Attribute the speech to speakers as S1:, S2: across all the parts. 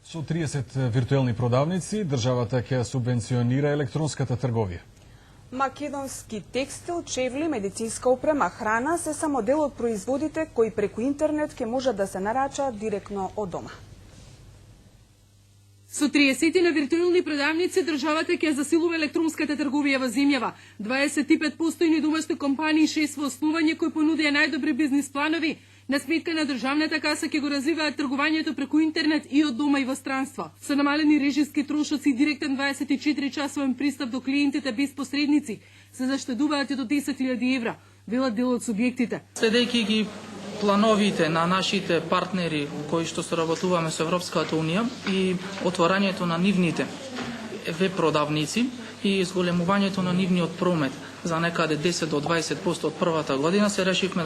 S1: Со 30 виртуелни продавници, државата ќе субвенционира електронската трговија.
S2: Македонски текстил, чевли, медицинска опрема, храна се само дел од производите кои преку интернет ќе можат да се нарачаат директно од дома.
S3: Со 30 на виртуелни продавници државата ќе засилува електронската трговија во земјава. 25 постојни домашни компании, 6 во основање кои понудија најдобри бизнис планови, на сметка на државната каса ќе го развиваат тргувањето преку интернет и од дома и во странство. Со намалени режиски трошоци и директен 24-часовен пристап до клиентите без посредници, се заштедуваат и до 10.000 евра, велат дел од субјектите.
S4: Следејќи ги плановите на нашите партнери кои што соработуваме со Европската Унија и отворањето на нивните веб продавници и изголемувањето на нивниот промет за некаде 10 до 20% од првата година, се решивме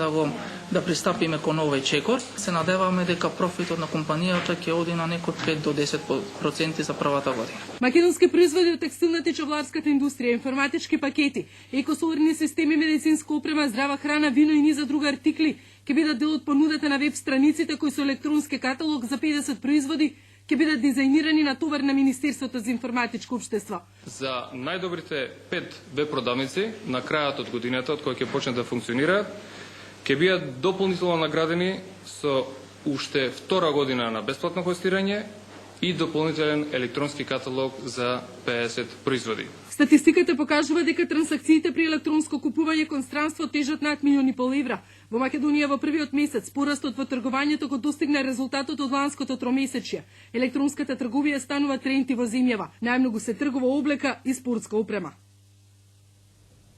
S4: да пристапиме кон овој чекор. Се надеваме дека профитот на компанијата ќе оди на некој 5 до 10% за првата година.
S3: Македонски производи од текстилната и чевларската индустрија, информатички пакети, екосоларни системи, медицинска опрема, здрава храна, вино и низа други артикли ќе бидат дел од понудата на веб страниците кои со електронски каталог за 50 производи ќе бидат дизајнирани на товар на Министерството за информатичко општество.
S5: За најдобрите 5 веб продавници на крајот од годината, од која ќе почнат да функционираат, ќе бидат дополнително наградени со уште втора година на бесплатно хостирање и дополнителен електронски каталог за 50 производи.
S3: Статистиката покажува дека трансакциите при електронско купување кон странство тежат над 1,5 милиони евра. Во Македонија во првиот месец порастот во тргувањето го достигна резултатот од ланското тромесечје. Електронската трговија станува тренд во земјава. Најмногу се тргува облека и спортска опрема.